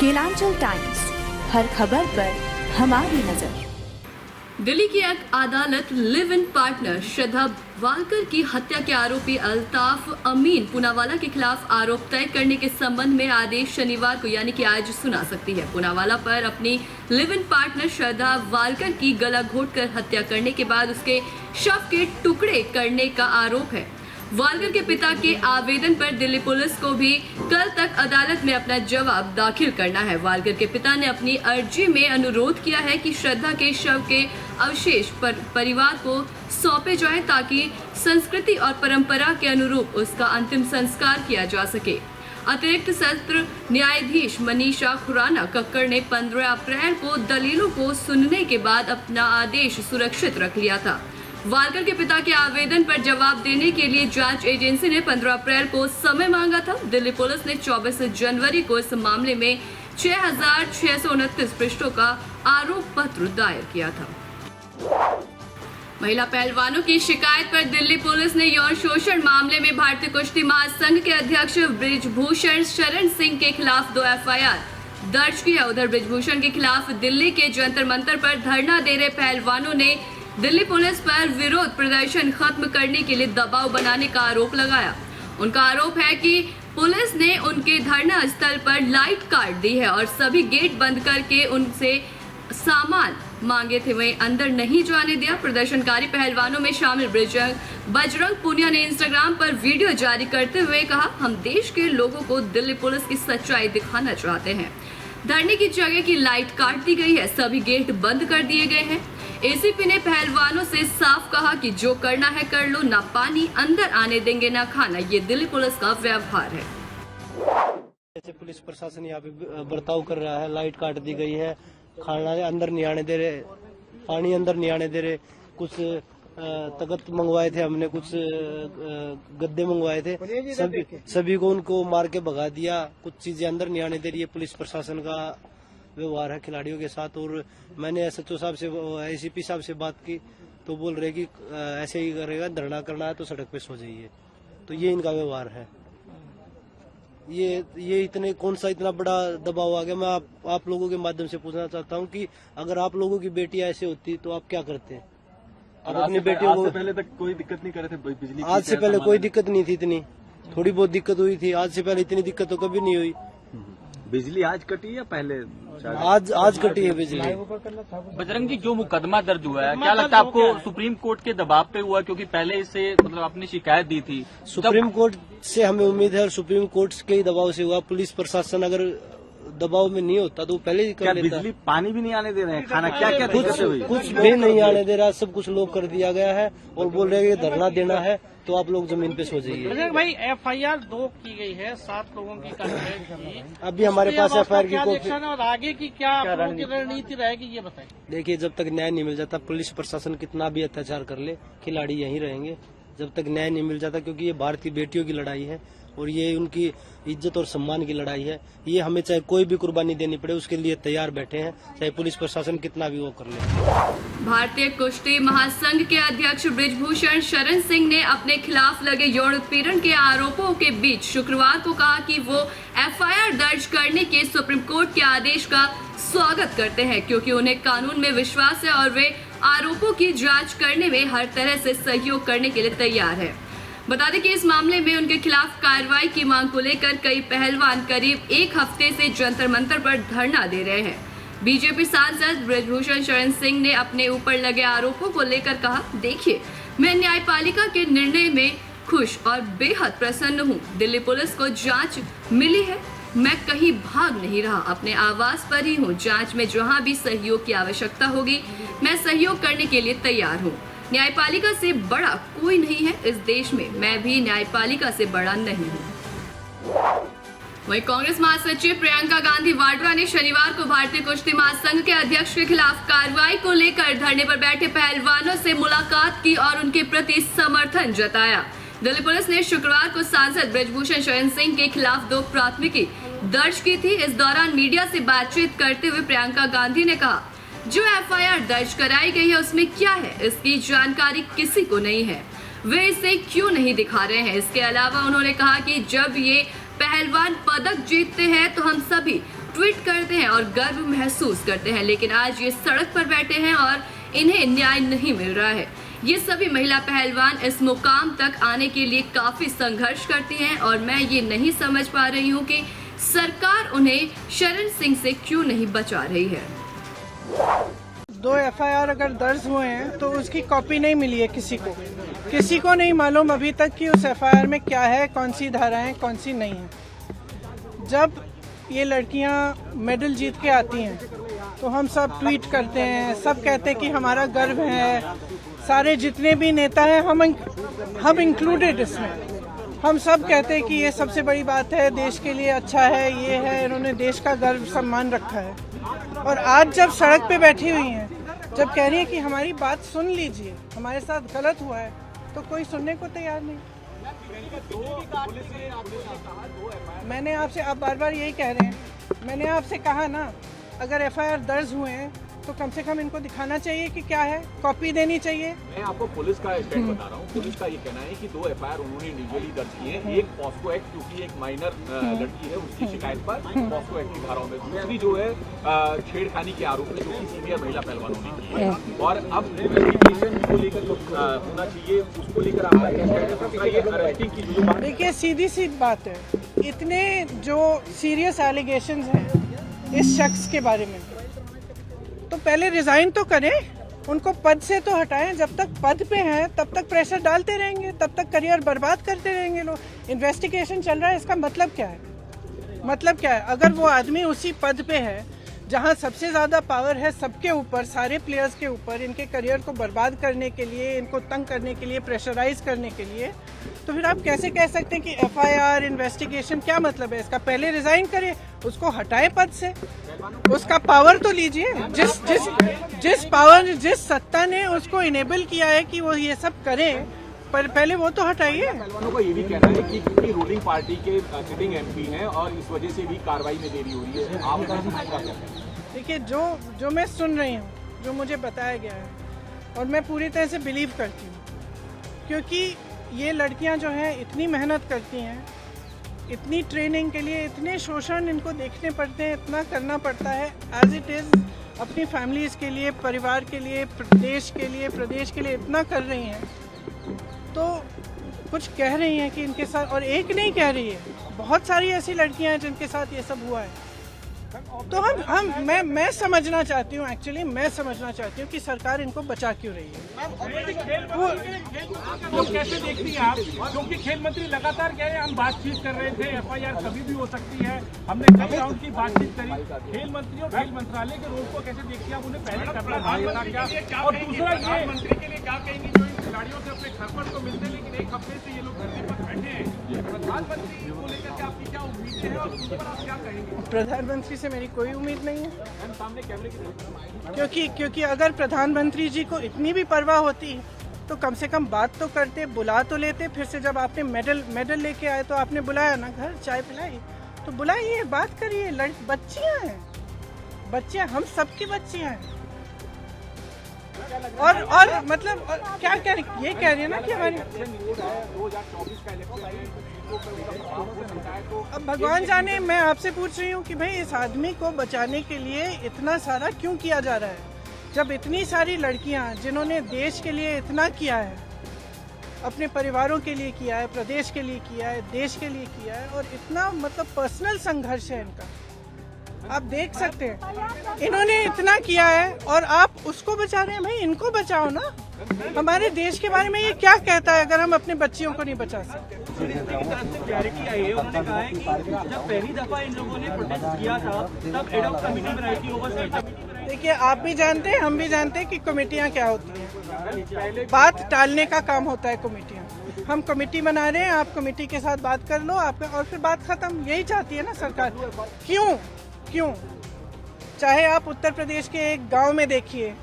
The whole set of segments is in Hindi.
केलांचल टाइम्स, हर खबर पर हमारी नजर। दिल्ली की एक अदालत live in partner Shraddha Walker की हत्या के आरोपी अल्ताफ अमीन पूनावाला के खिलाफ आरोप तय करने के संबंध में आदेश शनिवार को यानी कि आज सुना सकती है। पूनावाला पर अपनी live in partner Shraddha Walker की गला घोंटकर हत्या करने के बाद उसके शव के टुकड़े करने का आरोप है। वालकर के पिता के आवेदन पर दिल्ली पुलिस को भी कल तक अदालत में अपना जवाब दाखिल करना है। वालकर के पिता ने अपनी अर्जी में अनुरोध किया है कि श्रद्धा के शव के अवशेष परिवार को सौंपे जाएं ताकि संस्कृति और परंपरा के अनुरूप उसका अंतिम संस्कार किया जा सके। अतिरिक्त सत्र न्यायाधीश मनीषा खुराना कक्कड़ ने 15 अप्रैल को दलीलों को सुनने के बाद अपना आदेश सुरक्षित रख लिया था। वालकर के पिता के आवेदन पर जवाब देने के लिए जांच एजेंसी ने 15 अप्रैल को समय मांगा था। दिल्ली पुलिस ने 24 जनवरी को इस मामले में 6,629 पृष्ठों का आरोप पत्र दायर किया था। महिला पहलवानों की शिकायत पर दिल्ली पुलिस ने यौन शोषण मामले में भारतीय कुश्ती महासंघ के अध्यक्ष बृजभूषण शरण सिंह के खिलाफ 2 FIR दर्ज किया। उधर बृजभूषण के खिलाफ दिल्ली के जंतर मंतर पर धरना दे रहे पहलवानों ने दिल्ली पुलिस पर विरोध प्रदर्शन खत्म करने के लिए दबाव बनाने का आरोप लगाया। उनका आरोप है कि पुलिस ने उनके धरना स्थल पर लाइट काट दी है और सभी गेट बंद करके उनसे सामान मांगे थे, वहीं अंदर नहीं जाने दिया। प्रदर्शनकारी पहलवानों में शामिल बजरंग पुनिया ने इंस्टाग्राम पर वीडियो जारी करते हुए कहा, हम देश के लोगों को दिल्ली पुलिस की सच्चाई दिखाना चाहते हैं। धरने की जगह की लाइट काट दी गई है, सभी गेट बंद कर दिए गए हैं। एसीपी ने पहलवानों से साफ कहा कि जो करना है कर लो, ना पानी अंदर आने देंगे ना खाना। ये दिल्ली पुलिस का व्यवहार है। जैसे पुलिस प्रशासन यहाँ पे बर्ताव कर रहा है, लाइट काट दी गई है, खाना अंदर नहीं आने दे रहे, पानी अंदर नहीं आने दे रहे। कुछ तख्त मंगवाए थे हमने, कुछ गद्दे मंगवाए थे, सभी को उनको मार के भगा दिया। कुछ चीजें अंदर नहीं आने दे रही है। पुलिस प्रशासन का व्यवहार है खिलाड़ियों के साथ। और मैंने SHO साहब से, ACP साहब से बात की तो बोल रहे कि ऐसे ही करेगा, धरना करना है तो सड़क पे सो जाइए। तो ये इनका व्यवहार है। ये इतने कौन सा इतना बड़ा दबाव आ गया। मैं आप लोगों के माध्यम से पूछना चाहता हूँ कि अगर आप लोगों की बेटियां ऐसे होती तो आप क्या करते? आप अपनी बेटियों को पहले तक कोई दिक्कत नहीं कर रहे थे बिजली? आज से पहले कोई दिक्कत नहीं थी, इतनी थोड़ी बहुत दिक्कत हुई थी। आज से पहले इतनी दिक्कत तो कभी नहीं हुई। बिजली आज कटी या पहले? आज कटी है बिजली। बजरंग जी, जो मुकदमा दर्ज हुआ है, क्या लगता है आपको सुप्रीम कोर्ट के दबाव पे हुआ? क्योंकि पहले इससे मतलब आपने शिकायत दी थी। सुप्रीम कोर्ट से हमें उम्मीद है और सुप्रीम कोर्ट के ही दबाव से हुआ। पुलिस प्रशासन अगर दबाव में नहीं होता तो वो पहले ही कर लेता। बिजली पानी भी नहीं आने दे रहे हैं, खाना क्या क्या कुछ भी नहीं आने दे रहा, सब कुछ लोग कर दिया गया है और बोल रहे हैं कि धरना देना है तो आप लोग जमीन पे सो जाइए। भाई FIR 2 की गई है, 7 लोगों की कार्रवाई की। अभी हमारे पास FIR की कॉपी और आगे की क्या रणनीति रहेगी ये बताइए। देखिए, जब तक न्याय नहीं मिल जाता, पुलिस प्रशासन कितना भी अत्याचार कर ले, खिलाड़ी यहीं रहेंगे जब तक न्याय नहीं मिल जाता। क्योंकि ये भारतीय बेटियों की लड़ाई है और ये उनकी इज्जत और सम्मान की लड़ाई है। ये हमें चाहे कोई भी कुर्बानी देनी पड़े उसके लिए तैयार बैठे हैं, चाहे पुलिस प्रशासन कितना भी वो कर ले। भारतीय कुश्ती महासंघ के अध्यक्ष बृजभूषण शरण सिंह ने अपने खिलाफ लगे यौन उत्पीड़न के आरोपों के बीच शुक्रवार को कहा कि वो FIR दर्ज करने के सुप्रीम कोर्ट के आदेश का स्वागत करते हैं, क्योंकि उन्हें कानून में विश्वास है और वे आरोपों की जांच करने में हर तरह से सहयोग करने के लिए तैयार है। बता दें कि इस मामले में उनके खिलाफ कार्रवाई की मांग को लेकर कई पहलवान करीब 1 हफ्ते से जंतर मंतर पर धरना दे रहे हैं। बीजेपी सांसद बृजभूषण शरण सिंह ने अपने ऊपर लगे आरोपों को लेकर कहा, देखिए, मैं न्यायपालिका के निर्णय में खुश और बेहद प्रसन्न हूँ। दिल्ली पुलिस को जांच मिली है, मैं कहीं भाग नहीं रहा, अपने आवास पर ही हूँ। जांच में जहाँ भी सहयोग की आवश्यकता होगी मैं सहयोग करने के लिए तैयार हूँ। न्यायपालिका से बड़ा कोई नहीं है इस देश में, मैं भी न्यायपालिका से बड़ा नहीं हूँ। वहीं कांग्रेस महासचिव प्रियंका गांधी वाड्रा ने शनिवार को भारतीय कुश्ती महासंघ के अध्यक्ष के खिलाफ कार्रवाई को लेकर धरने पर बैठे पहलवानों से मुलाकात की और उनके प्रति समर्थन जताया। दिल्ली पुलिस ने शुक्रवार को सांसद बृजभूषण शरण सिंह के खिलाफ 2 प्राथमिकी दर्ज की थी। इस दौरान मीडिया से बातचीत करते हुए प्रियंका गांधी ने कहा, जो FIR दर्ज कराई गई है उसमें क्या है, इसकी जानकारी किसी को नहीं है, वे इसे क्यों नहीं दिखा रहे हैं। इसके अलावा उन्होंने कहा कि जब ये पहलवान पदक जीतते हैं तो हम सभी ट्वीट करते हैं और गर्व महसूस करते हैं, लेकिन आज ये सड़क पर बैठे हैं और इन्हें न्याय नहीं मिल रहा है। ये सभी महिला पहलवान इस मुकाम तक आने के लिए काफी संघर्ष करती हैं और मैं ये नहीं समझ पा रही हूँ कि सरकार उन्हें शरण सिंह से क्यों नहीं बचा रही है। 2 FIR अगर दर्ज हुए हैं तो उसकी कॉपी नहीं मिली है किसी को नहीं मालूम अभी तक कि उस FIR में क्या है, कौन सी धाराएं कौन सी नहीं है। जब ये लड़कियां मेडल जीत के आती हैं तो हम सब ट्वीट करते हैं, सब कहते हैं कि हमारा गर्व है। सारे जितने भी नेता हैं हम इंक्लूडेड इसमें, हम सब कहते हैं कि ये सबसे बड़ी बात है, देश के लिए अच्छा है, ये है, इन्होंने देश का गर्व सम्मान रखा है। और आज जब सड़क पे बैठी हुई हैं, जब कह रही है कि हमारी बात सुन लीजिए, हमारे साथ गलत हुआ है, तो कोई सुनने को तैयार नहीं। मैंने आपसे, आप बार बार यही कह रहे हैं, मैंने आपसे कहा ना, अगर FIR दर्ज हुए हैं तो कम से कम इनको दिखाना चाहिए कि क्या है, कॉपी देनी चाहिए। मैं आपको पुलिस का स्टेट बता रहा हूँ। पुलिस का ये कहना है कि 2 FIR उन्होंने इंडिविजुअली दर्ज किए हैं। एक पॉस्को एक्ट, क्योंकि एक माइनर लड़की है उसकी शिकायत पर पॉस्को एक्ट की धाराओं में, दूसरी जो है छेड़खानी के आरोप में, जो कि सीनियर महिला पहलवानों ने की है। और अब इन्वेस्टिगेशन को लेकर जो होना चाहिए उसको लेकर आपका क्या स्टेटस है? ये अरेस्टिंग की जो बात, देखिए सीधी सी बात है, इतने जो सीरियस एलिगेशंस हैं इस शख्स के बारे में, तो पहले रिजाइन तो करें, उनको पद से तो हटाएं। जब तक पद पे हैं तब तक प्रेशर डालते रहेंगे, तब तक करियर बर्बाद करते रहेंगे लोग। इन्वेस्टिगेशन चल रहा है, इसका मतलब क्या है? मतलब क्या है? अगर वो आदमी उसी पद पे है जहां सबसे ज्यादा पावर है सबके ऊपर, सारे प्लेयर्स के ऊपर, इनके करियर को बर्बाद करने के लिए, इनको तंग करने के लिए, प्रेशराइज करने के लिए, तो फिर आप कैसे कह सकते हैं कि FIR इन्वेस्टिगेशन? क्या मतलब है इसका? पहले रिजाइन करे, उसको हटाए पद से, उसका पावर तो लीजिए। जिस पावर, जिस सत्ता ने उसको इनेबल किया है कि वो ये सब करे, पर पहले वो तो हटाइए। पहलवानों का ये भी कहना है कि क्योंकि रूलिंग पार्टी के सिटिंग MP हैं और इस वजह से भी कार्रवाई में देरी हो रही है। आप देखिए, जो मैं सुन रही हूँ, जो मुझे बताया गया है, और मैं पूरी तरह से बिलीव करती हूँ, क्योंकि ये लड़कियाँ जो हैं इतनी मेहनत करती हैं, इतनी ट्रेनिंग के लिए इतने शोषण इनको देखने पड़ते हैं, इतना करना पड़ता है एज इट इज़, अपनी फैमिलीज़ के लिए, परिवार के लिए, देश के लिए, प्रदेश के लिए इतना कर रही हैं, तो कुछ कह रही हैं कि इनके साथ, और एक नहीं कह रही है, बहुत सारी ऐसी लड़कियां हैं जिनके साथ ये सब हुआ है। तो मैं समझना चाहती हूँ, एक्चुअली मैं समझना चाहती हूँ कि सरकार इनको बचा क्यों रही है। वो कैसे देखती हैं आप? क्योंकि खेल मंत्री लगातार कह रहे हैं, हम बातचीत कर रहे थे, FIR कभी भी हो सकती है, हमने कई राउंड की बातचीत करी। खेल मंत्री और खेल मंत्रालय के रोल को कैसे देखती हैं आप? उन्हें पहले करना था क्या? और दूसरा, ये मंत्री के लिए क्या कहेंगी जो इन खिलाड़ियों से अपने घर पर तो मिलते, लेकिन एक हफ्ते से ये लोग धरने पर बैठे हैं? प्रधानमंत्री को लेकर आपकी क्या उम्मीदें हैं और उस पर आप क्या कहेंगे? प्रधानमंत्री से मेरी कोई उम्मीद नहीं है, सामने कैमरे की, क्योंकि अगर प्रधानमंत्री जी को इतनी भी परवाह होती तो कम से कम बात तो करते, बुला तो लेते। फिर से जब आपने मेडल लेके आए तो आपने बुलाया ना, घर चाय पिलाई, तो बुलाइए, बात करिए। बच्चियां हैं, बच्चियां, हम सबकी बच्चियां हैं। और मतलब क्या कह रही, ये कह रही है ना कि हमारी, अब भगवान जाने। मैं आपसे पूछ रही हूँ कि भाई इस आदमी को बचाने के लिए इतना सारा क्यों किया जा रहा है, जब इतनी सारी लड़कियाँ जिन्होंने देश के लिए इतना किया है, अपने परिवारों के लिए किया है, प्रदेश के लिए किया है, देश के लिए किया है, और इतना मतलब पर्सनल संघर्ष है इनका, आप देख सकते हैं। इन्होंने इतना किया है और आप उसको बचा रहे हैं। भाई इनको बचाओ ना। हमारे देश के बारे में ये क्या कहता है अगर हम अपने बच्चियों को नहीं बचा सकते? क्लैरिटी आई है, उन्होंने कहा है कि जब पहली दफा इन लोगों ने प्रोटेस्ट किया था तब एडॉक कमेटी बनाई थी, ओवरसाइट कमेटी। देखिए, आप भी जानते हैं, हम भी जानते हैं कि कमेटियां क्या होती हैं। बात टालने का काम होता है कमेटियां। हम कमेटी बना रहे हैं, आप कमेटी के साथ बात कर लो, आप, और फिर बात खत्म। यही चाहती है ना सरकार। क्यों? चाहे आप उत्तर प्रदेश के एक गांव में देखिए,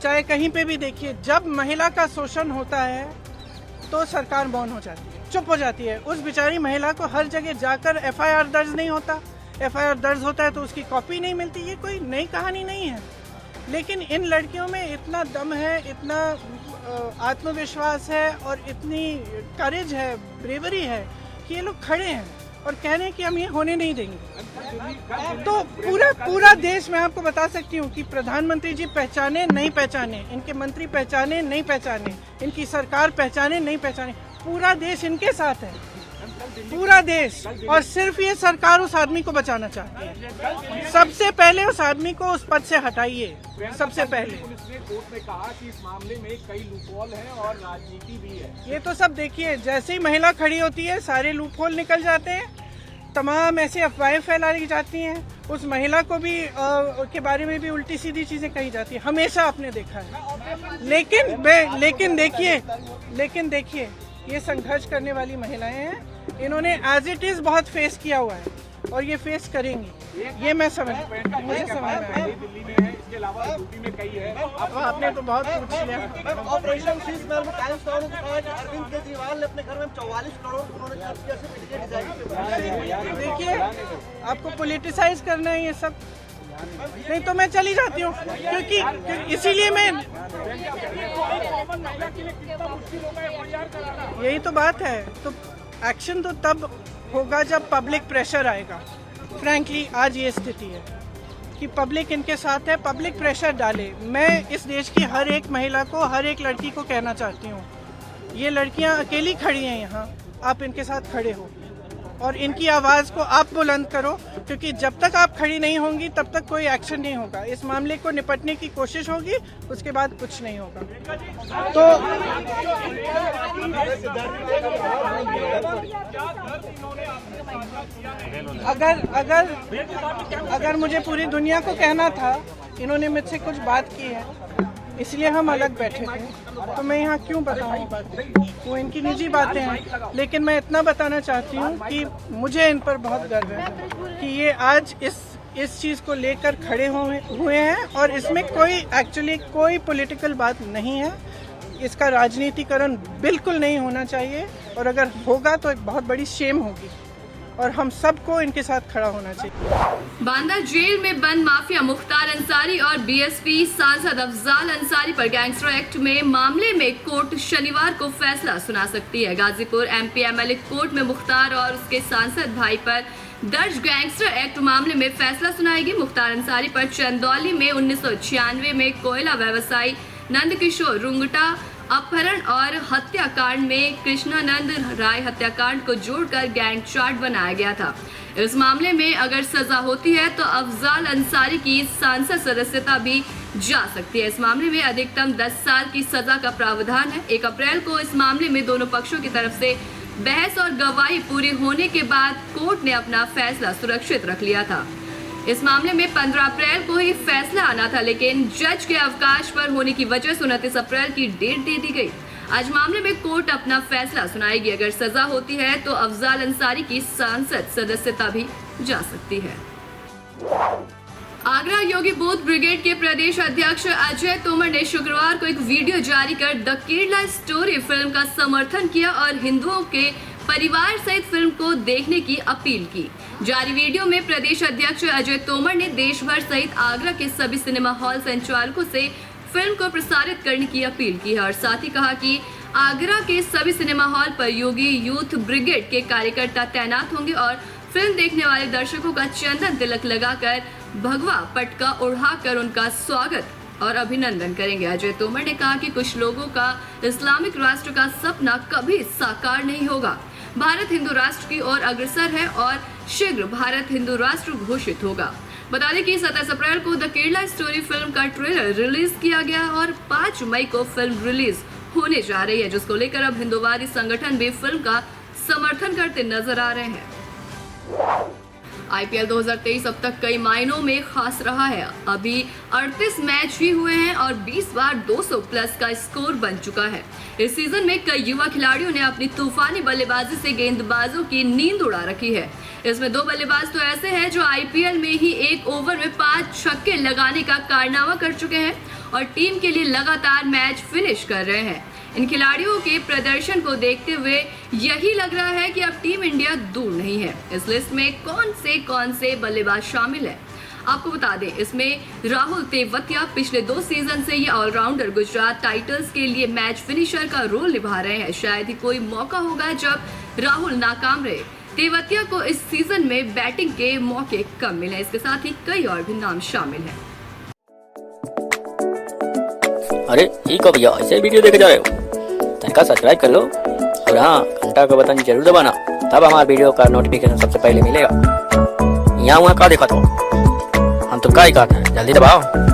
चाहे कहीं पे भी देखिए, जब महिला का शोषण होता है तो सरकार मौन हो जाती है, चुप हो जाती है। उस बेचारी महिला को हर जगह जाकर FIR दर्ज नहीं होता, FIR दर्ज होता है तो उसकी कॉपी नहीं मिलती। ये कोई नई कहानी नहीं है, लेकिन इन लड़कियों में इतना दम है, इतना आत्मविश्वास है और इतनी करेज है, ब्रेवरी है कि ये लोग खड़े हैं। और कह रहे हैं कि हम ये होने नहीं देंगे। तो पूरा देश, मैं आपको बता सकती हूँ कि प्रधानमंत्री जी पहचाने नहीं पहचाने, इनके मंत्री पहचाने नहीं पहचाने, इनकी सरकार पहचाने नहीं पहचाने, पूरा देश इनके साथ है, पूरा देश। और सिर्फ ये सरकार उस आदमी को बचाना चाहती है। सबसे पहले उस आदमी को उस पद से हटाइए, सबसे पहले। पुलिस ने कोर्ट में कहा कि इस मामले में कई लूपहोल हैं और राजनीति भी है। ये तो सब देखिए, जैसे ही महिला खड़ी होती है सारे लूपहोल निकल जाते हैं, तमाम ऐसे अफवाहें फैलाई जाती हैं, उस महिला को भी के बारे में भी उल्टी सीधी चीजें कही जाती है, हमेशा आपने देखा है। लेकिन देखिए ये संघर्ष करने वाली महिलाएं हैं, इन्होंने एज इट इज बहुत फेस किया हुआ है और ये फेस करेंगी, ये मैं मुझे समझ में आया। दिल्ली में है, इसके अलावा यूपी में कई है। अब आपने तो बहुत पूछ लिया। ऑपरेशन शीश में टाइम्स टाउन ने कहा कि अरविंद केजरीवाल ने अपने घर में 44 करोड़ उन्होंने खर्च किया सिर्फ मीडिया डिजाइन। देखिए, आपको पॉलिटिसाइज करना है ये सब, नहीं तो मैं चली जाती हूँ, क्योंकि इसीलिए मैं, यही तो बात है। तो एक्शन तो तब होगा जब पब्लिक प्रेशर आएगा। फ्रैंकली आज ये स्थिति है कि पब्लिक इनके साथ है, पब्लिक प्रेशर डाले। मैं इस देश की हर एक महिला को, हर एक लड़की को कहना चाहती हूँ, ये लड़कियाँ अकेली खड़ी हैं यहाँ, आप इनके साथ खड़े हो और इनकी आवाज़ को आप बुलंद करो, क्योंकि जब तक आप खड़ी नहीं होंगी तब तक कोई एक्शन नहीं होगा। इस मामले को निपटने की कोशिश होगी, उसके बाद कुछ नहीं होगा। तो अगर मुझे पूरी दुनिया को कहना था, इन्होंने मुझसे कुछ बात की है, इसलिए हम अलग बैठे थे, तो मैं यहाँ क्यों बताऊँ बातें, वो इनकी निजी बातें हैं। लेकिन मैं इतना बताना चाहती हूँ कि मुझे इन पर बहुत गर्व है कि ये आज इस चीज़ को लेकर खड़े हुए हैं और इसमें कोई पॉलिटिकल बात नहीं है। इसका राजनीतिकरण बिल्कुल नहीं होना चाहिए, और अगर होगा तो एक बहुत बड़ी शेम होगी और हम सबको इनके साथ खड़ा होना चाहिए। बांदा जेल में बंद माफिया मुख्तार अंसारी और बीएसपी सांसद अफजाल अंसारी पर गैंगस्टर एक्ट में मामले में कोर्ट शनिवार को फैसला सुना सकती है। गाजीपुर एमपी एमएलए कोर्ट में मुख्तार और उसके सांसद भाई पर दर्ज गैंगस्टर एक्ट मामले में फैसला सुनाएगी। मुख्तार अंसारी पर चंदौली में 1996 में कोयला व्यवसायी नंदकिशोर रुंगटा अपहरण और हत्याकांड में कृष्णानंद राय हत्याकांड को जोड़कर गैंग चार्ट बनाया गया था। इस मामले में अगर सजा होती है तो अफजाल अंसारी की सांसद सदस्यता भी जा सकती है। इस मामले में अधिकतम 10 साल की सजा का प्रावधान है। 1 अप्रैल को इस मामले में दोनों पक्षों की तरफ से बहस और गवाही पूरी होने के बाद कोर्ट ने अपना फैसला सुरक्षित रख लिया था। इस मामले में 15 अप्रैल को ही फैसला आना था, लेकिन जज के अवकाश पर होने की वजह से 29 अप्रैल की डेट दे दी गई। आज मामले में कोर्ट अपना फैसला सुनाएगी। अगर सजा होती है तो अफजाल अंसारी की सांसद सदस्यता भी जा सकती है। आगरा योगी बूथ ब्रिगेड के प्रदेश अध्यक्ष अजय तोमर ने शुक्रवार को एक वीडियो जारी कर द केरला स्टोरी फिल्म का समर्थन किया और हिंदुओं के परिवार सहित फिल्म को देखने की अपील की। जारी वीडियो में प्रदेश अध्यक्ष अजय तोमर ने देश भर सहित आगरा के सभी सिनेमा हॉल संचालकों से फिल्म को प्रसारित करने की अपील की है और साथ ही कहा कि आगरा के सभी सिनेमा हॉल पर योगी यूथ ब्रिगेड के कार्यकर्ता तैनात होंगे और फिल्म देखने वाले दर्शकों का चंदन तिलक लगाकर भगवा पटका उड़ाकर उनका स्वागत और अभिनंदन करेंगे। अजय तोमर ने कहा कि कुछ लोगों का इस्लामिक राष्ट्र का सपना कभी साकार नहीं होगा। भारत हिंदू राष्ट्र की ओर अग्रसर है और शीघ्र भारत हिंदू राष्ट्र घोषित होगा। बता दें कि 27 अप्रैल को द केरला स्टोरी फिल्म का ट्रेलर रिलीज किया गया और 5 मई को फिल्म रिलीज होने जा रही है, जिसको लेकर अब हिंदुवादी संगठन भी फिल्म का समर्थन करते नजर आ रहे हैं। आईपीएल 2023 अब तक कई मायनों में खास रहा है। अभी 38 मैच ही हुए हैं और 20 बार 200 प्लस का स्कोर बन चुका है। इस सीजन में कई युवा खिलाड़ियों ने अपनी तूफानी बल्लेबाजी से गेंदबाजों की नींद उड़ा रखी है। इसमें 2 बल्लेबाज तो ऐसे हैं जो आईपीएल में ही 1 ओवर में 5 छक्के लगाने का कारनामा कर चुके हैं और टीम के लिए लगातार मैच फिनिश कर रहे हैं। इन खिलाड़ियों के प्रदर्शन को देखते हुए यही लग रहा है कि अब टीम इंडिया दूर नहीं है। इस लिस्ट में कौन से बल्लेबाज शामिल है, आपको बता दें, इसमें राहुल तेवतिया पिछले 2 सीजन से ये ऑलराउंडर गुजरात टाइटंस के लिए मैच फिनिशर का रोल निभा रहे हैं। शायद ही कोई मौका होगा जब राहुल नाकाम रहे। तेवतिया को इस सीजन में बैटिंग के मौके कम मिले। इसके साथ ही कई और भी नाम शामिल हैं। अरे ठीक हो भैया, ऐसे वीडियो देखे जा रहे हो? तनिका सब्सक्राइब कर लो और हाँ, घंटा का बटन जरूर दबाना, तब हमारे वीडियो का नोटिफिकेशन सबसे पहले मिलेगा। यहाँ वहाँ का देखा तो हम तो का ही कहते हैं, जल्दी दबाओ।